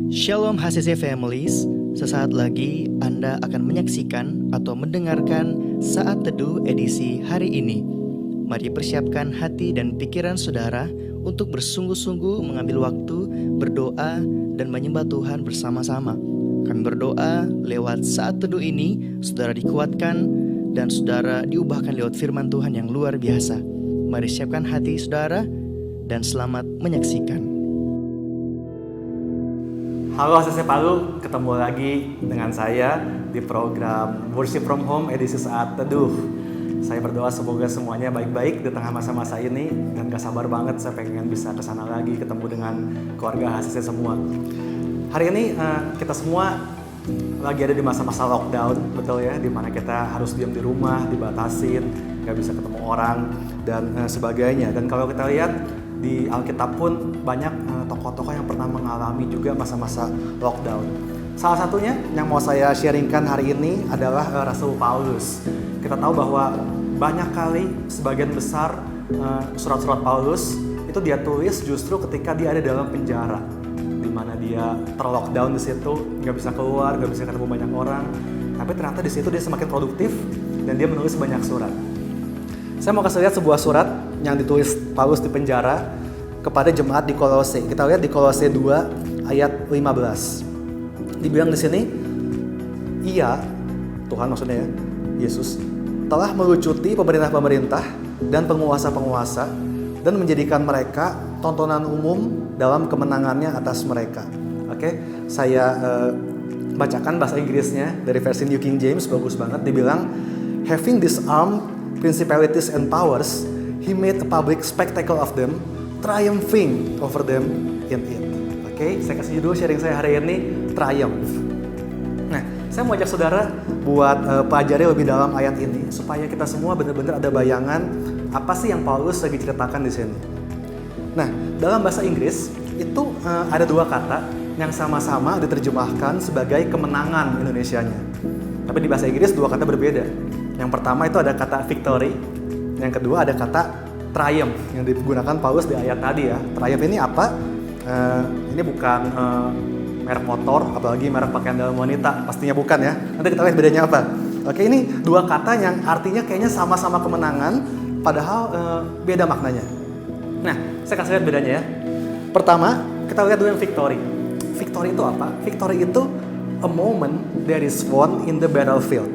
Shalom HCC Families, sesaat lagi Anda akan menyaksikan atau mendengarkan Saat Teduh edisi hari ini. Mari persiapkan hati dan pikiran saudara untuk bersungguh-sungguh mengambil waktu, berdoa, dan menyembah Tuhan bersama-sama. Kami berdoa lewat Saat Teduh ini, saudara dikuatkan dan saudara diubahkan lewat firman Tuhan yang luar biasa. Mari siapkan hati saudara dan selamat menyaksikan. Halo HCC Palu, ketemu lagi dengan saya di program Worship From Home edisi Saat Teduh. Saya berdoa semoga semuanya baik-baik di tengah masa-masa ini dan gak sabar banget saya pengen bisa kesana lagi ketemu dengan keluarga HCC semua. Hari ini kita semua lagi ada di masa-masa lockdown, betul ya, dimana kita harus diam di rumah, dibatasin, gak bisa ketemu orang dan sebagainya. Dan kalau kita lihat di Alkitab pun banyak tokoh-tokoh yang pernah mengalami juga masa-masa lockdown. Salah satunya yang mau saya sharingkan hari ini adalah Rasul Paulus. Kita tahu bahwa banyak kali sebagian besar surat-surat Paulus itu dia tulis justru ketika dia ada dalam penjara, di mana dia terlockdown di situ, nggak bisa keluar, nggak bisa ketemu banyak orang. Tapi ternyata di situ dia semakin produktif dan dia menulis banyak surat. Saya mau kasih lihat sebuah surat yang ditulis Paulus di penjara kepada jemaat di Kolose. Kita lihat di Kolose 2 ayat 15. Dibilang di sini, Ia, Tuhan maksudnya ya, Yesus, telah melucuti pemerintah-pemerintah dan penguasa-penguasa dan menjadikan mereka tontonan umum dalam kemenangannya atas mereka. Oke, saya bacakan bahasa Inggrisnya dari versi New King James, bagus banget. Dibilang, having disarmed principalities and powers, he made a public spectacle of them, triumphing over them in it. Oke, saya kasih judul sharing saya hari ini, Triumph. Nah, saya mau ajak saudara buat pelajari lebih dalam ayat ini supaya kita semua benar-benar ada bayangan apa sih yang Paulus lagi ceritakan di sini. Nah, dalam bahasa Inggris itu ada dua kata yang sama-sama diterjemahkan sebagai kemenangan Indonesianya. Tapi di bahasa Inggris dua kata berbeda. Yang pertama itu ada kata victory, yang kedua ada kata triumph yang digunakan Paulus di ayat tadi ya. Triumph ini apa? Ini bukan merek motor, apalagi merek pakaian dalam wanita, pastinya bukan ya. Nanti kita lihat bedanya apa. Oke, ini dua kata yang artinya kayaknya sama-sama kemenangan, padahal beda maknanya. Nah, saya kasih lihat bedanya ya. Pertama, kita lihat dulu yang victory. Victory itu apa? Victory itu a moment that is won in the battlefield.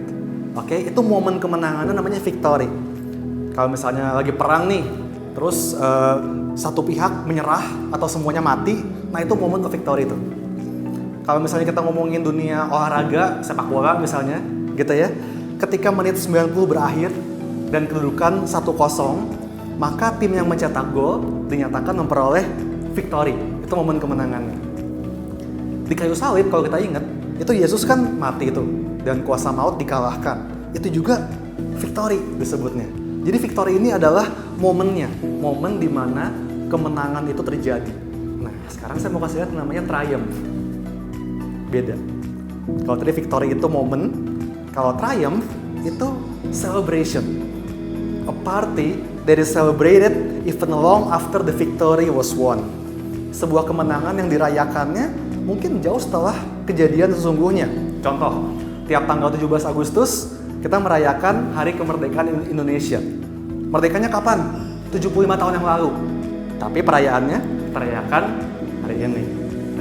Oke, itu momen kemenangannya namanya victory. Kalau misalnya lagi perang nih, terus satu pihak menyerah atau semuanya mati, nah itu momen of victory itu. Kalau misalnya kita ngomongin dunia olahraga, sepak bola misalnya, gitu ya, ketika menit 90 berakhir dan kedudukan 1-0, maka tim yang mencetak gol dinyatakan memperoleh victory. Itu momen kemenangannya. Di kayu salib kalau kita ingat, itu Yesus kan mati itu dan kuasa maut dikalahkan. Itu juga victory disebutnya. Jadi victory ini adalah momennya, momen di mana kemenangan itu terjadi. Nah, sekarang saya mau kasih lihat namanya triumph. Beda. Kalau tadi victory itu momen, kalau triumph itu celebration. A party that is celebrated even long after the victory was won. Sebuah kemenangan yang dirayakannya mungkin jauh setelah kejadian sesungguhnya. Contoh, tiap tanggal 17 Agustus kita merayakan Hari Kemerdekaan Indonesia. Merdekanya kapan? 75 tahun yang lalu. Tapi perayaannya terayakan hari ini.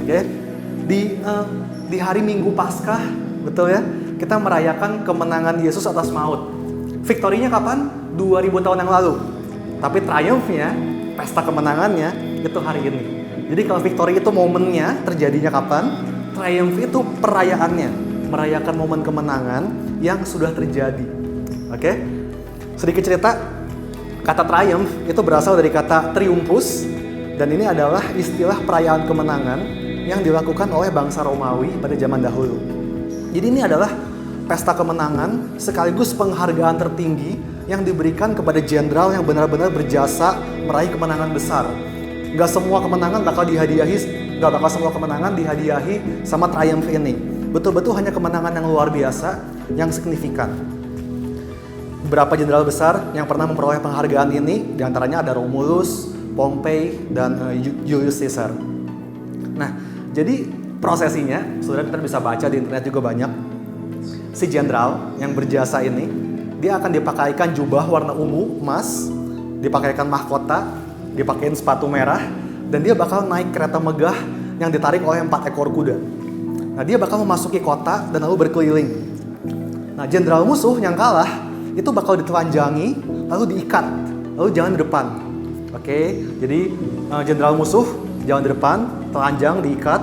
Oke? Di hari Minggu Paskah, betul ya? Kita merayakan kemenangan Yesus atas maut. Victory-nya kapan? 2000 tahun yang lalu. Tapi triumph-nya, pesta kemenangannya itu hari ini. Jadi kalau victory itu momennya, terjadinya kapan? Triumph itu perayaannya, merayakan momen kemenangan yang sudah terjadi. Oke? Sedikit cerita, kata triumph itu berasal dari kata triumphus, dan ini adalah istilah perayaan kemenangan yang dilakukan oleh bangsa Romawi pada zaman dahulu. Jadi ini adalah pesta kemenangan sekaligus penghargaan tertinggi yang diberikan kepada jenderal yang benar-benar berjasa meraih kemenangan besar. Gak semua kemenangan bakal dihadiahi sama triumph ini. Betul-betul hanya kemenangan yang luar biasa, yang signifikan. Beberapa jenderal besar yang pernah memperoleh penghargaan ini, diantaranya ada Romulus, Pompei, dan Julius Caesar. Nah, jadi prosesinya, saudara kita bisa baca di internet juga banyak. Si jenderal yang berjasa ini, dia akan dipakaikan jubah warna ungu, emas, dipakaikan mahkota, dipakaiin sepatu merah, dan dia bakal naik kereta megah yang ditarik oleh 4 ekor kuda. Nah, dia bakal memasuki kota dan lalu berkeliling. Nah, jenderal musuh yang kalah itu bakal ditelanjangi, lalu diikat, lalu jalan di depan. Oke, jadi jenderal musuh jalan di depan, telanjang, diikat.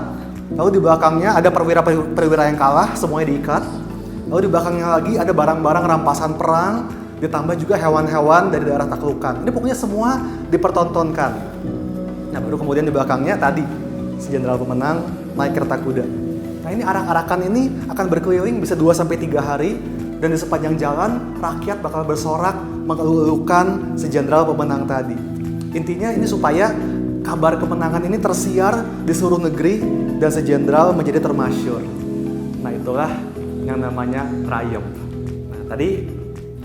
Lalu di belakangnya ada perwira yang kalah, semuanya diikat. Lalu di belakangnya lagi ada barang-barang rampasan perang, ditambah juga hewan-hewan dari daerah taklukan. Ini pokoknya semua dipertontonkan. Nah, baru kemudian di belakangnya tadi si jenderal pemenang naik kereta kuda. Nah, ini arak-arakan ini akan berkeliling bisa 2-3 hari, dan di sepanjang jalan rakyat bakal bersorak mengeluh-elukan si jenderal pemenang tadi. Intinya ini supaya kabar kemenangan ini tersiar di seluruh negeri dan si jenderal menjadi termasyhur. Nah, itulah yang namanya triumph. Nah, tadi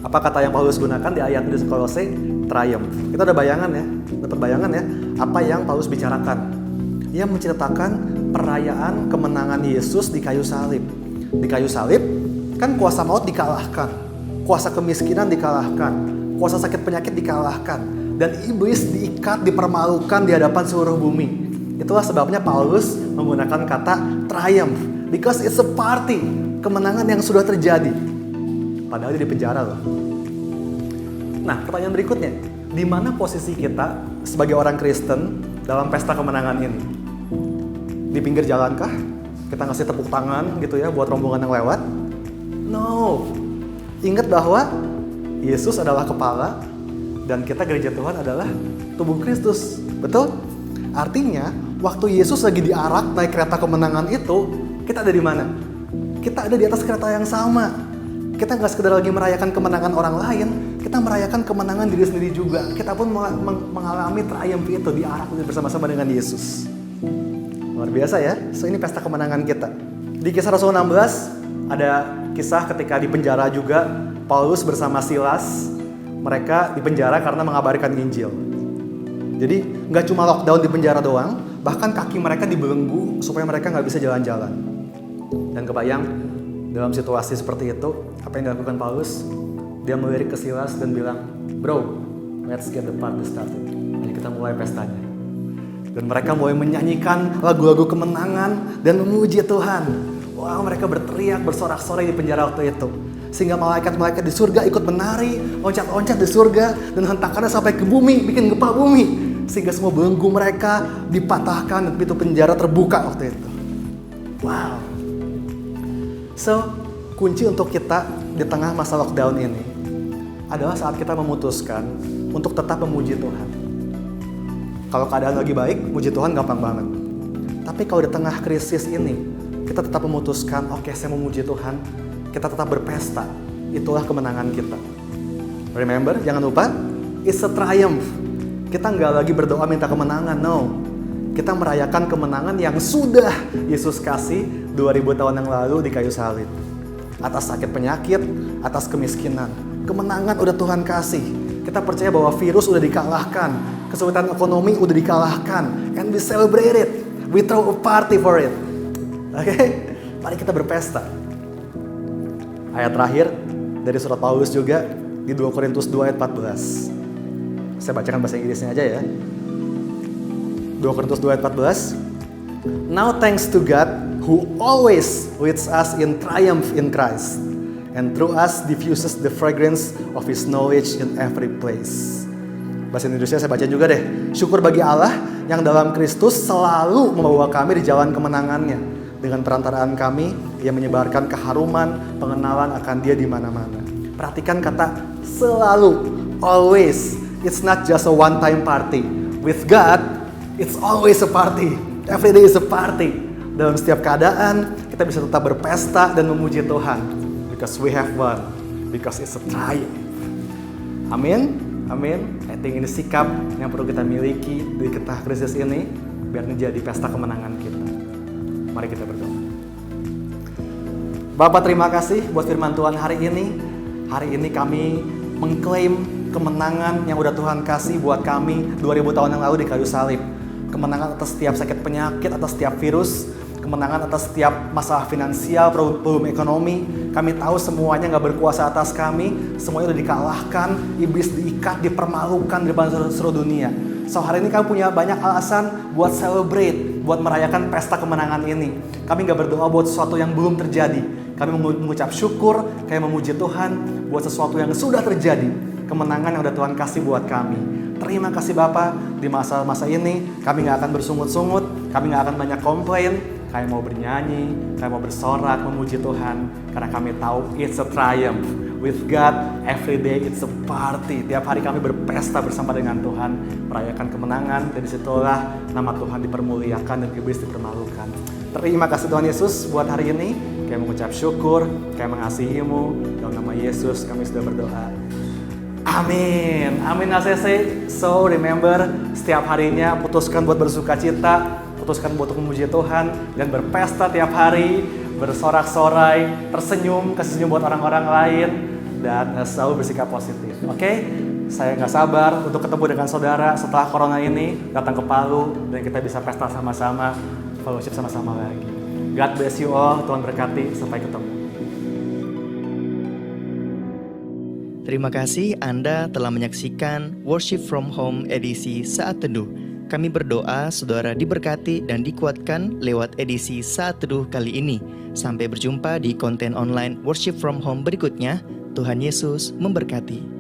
apa kata yang Paulus gunakan di ayat di Kolose? Triumph. Kita ada bayangan ya, dapat bayangan ya, apa yang Paulus bicarakan. Ia menceritakan perayaan kemenangan Yesus di kayu salib. Di kayu salib kan kuasa maut dikalahkan, kuasa kemiskinan dikalahkan, kuasa sakit penyakit dikalahkan, dan iblis diikat, dipermalukan di hadapan seluruh bumi. Itulah sebabnya Paulus menggunakan kata triumph, because it's a party, kemenangan yang sudah terjadi. Padahal dia di penjara loh. Nah, pertanyaan berikutnya, di mana posisi kita sebagai orang Kristen dalam pesta kemenangan ini? Di pinggir jalan kah? Kita ngasih tepuk tangan gitu ya buat rombongan yang lewat? No. Ingat bahwa Yesus adalah kepala dan kita gereja Tuhan adalah tubuh Kristus. Betul? Artinya, waktu Yesus lagi diarak naik kereta kemenangan itu, kita ada di mana? Kita ada di atas kereta yang sama. Kita nggak sekedar lagi merayakan kemenangan orang lain, kita merayakan kemenangan diri sendiri juga. Kita pun mengalami triumph itu, diarak bersama-sama dengan Yesus. Luar biasa ya, so ini pesta kemenangan kita. Di Kisah Rasul 16, ada kisah ketika di penjara juga, Paulus bersama Silas, mereka di penjara karena mengabarkan Injil. Jadi nggak cuma lockdown di penjara doang, bahkan kaki mereka dibelenggu supaya mereka nggak bisa jalan-jalan. Dan kebayang, dalam situasi seperti itu, apa yang dilakukan Paulus? Dia melirik ke Silas dan bilang, "Bro, let's get the party started." Ayo kita mulai pestanya. Dan mereka mulai menyanyikan lagu-lagu kemenangan dan memuji Tuhan. Wah, mereka berteriak, bersorak-sorai di penjara waktu itu. Sehingga malaikat-malaikat di surga ikut menari, loncat-loncat di surga, dan hentakannya sampai ke bumi, bikin gempa bumi. Sehingga semua belenggu mereka dipatahkan dan pintu penjara terbuka waktu itu. Wow. So, kunci untuk kita di tengah masa lockdown ini adalah saat kita memutuskan untuk tetap memuji Tuhan. Kalau keadaan lagi baik, muji Tuhan gampang banget. Tapi kalau di tengah krisis ini, kita tetap memutuskan, oke, saya memuji Tuhan, kita tetap berpesta. Itulah kemenangan kita. Remember, jangan lupa, it's a triumph. Kita nggak lagi berdoa minta kemenangan, no. Kita merayakan kemenangan yang sudah Yesus kasih 2000 tahun yang lalu di kayu salib. Atas sakit penyakit, atas kemiskinan. Kemenangan udah Tuhan kasih. Kita percaya bahwa virus udah dikalahkan. Kesulitan ekonomi udah dikalahkan. And we celebrate it. We throw a party for it. Oke? Mari kita berpesta. Ayat terakhir dari surat Paulus juga di 2 Korintus 2 ayat 14. Saya bacakan bahasa Inggrisnya aja ya. 2 Korintus 2 ayat 14. Now thanks to God who always leads us in triumph in Christ, and through us diffuses the fragrance of His knowledge in every place. Bahasa Indonesia saya baca juga deh. Syukur bagi Allah yang dalam Kristus selalu membawa kami di jalan kemenangannya. Dengan perantaraan kami, Ia menyebarkan keharuman, pengenalan akan Dia di mana-mana. Perhatikan kata selalu, always. It's not just a one-time party. With God, it's always a party. Every day is a party. Dalam setiap keadaan, kita bisa tetap berpesta dan memuji Tuhan. Because we have won. Because it's a triumph. Amin. Amin. I think ini sikap yang perlu kita miliki di tengah krisis ini biar menjadi pesta kemenangan kita. Mari kita berdoa. Bapak, terima kasih buat firman Tuhan hari ini. Hari ini kami mengklaim kemenangan yang udah Tuhan kasih buat kami 2000 tahun yang lalu di kayu salib. Kemenangan atas setiap sakit penyakit, atas setiap virus. kemenangan atas setiap masalah finansial, problem ekonomi. Kami tahu semuanya gak berkuasa atas kami, semuanya udah dikalahkan, iblis diikat, dipermalukan di depan seluruh dunia. So hari ini kami punya banyak alasan buat celebrate, buat merayakan pesta kemenangan ini. Kami gak berdoa buat sesuatu yang belum terjadi. Kami mengucap syukur, kami memuji Tuhan buat sesuatu yang sudah terjadi. Kemenangan yang udah Tuhan kasih buat kami. Terima kasih Bapa, di masa-masa ini kami gak akan bersungut-sungut, kami gak akan banyak komplain. Kami mau bernyanyi, kami mau bersorak, memuji Tuhan. Karena kami tahu it's a triumph. With God, every day it's a party. Tiap hari kami berpesta bersama dengan Tuhan, merayakan kemenangan. Dan disitulah nama Tuhan dipermuliakan dan iblis dipermalukan. Terima kasih Tuhan Yesus buat hari ini. Kami mengucap syukur, kami mengasihi-Mu. Dalam nama Yesus kami sudah berdoa. Amin. Amin ACC. So remember, setiap harinya putuskan buat bersuka cita, putuskan buat memuji Tuhan, dan berpesta tiap hari, bersorak-sorai, tersenyum, kasih senyum buat orang-orang lain, dan selalu bersikap positif. Oke? Saya nggak sabar untuk ketemu dengan saudara setelah corona ini, datang ke Palu, dan kita bisa pesta sama-sama, fellowship sama-sama lagi. God bless you all, Tuhan berkati, sampai ketemu. Terima kasih Anda telah menyaksikan Worship from Home edisi Saat Teduh. Kami berdoa saudara diberkati dan dikuatkan lewat edisi Saat Teduh kali ini. Sampai berjumpa di konten online Worship from Home berikutnya. Tuhan Yesus memberkati.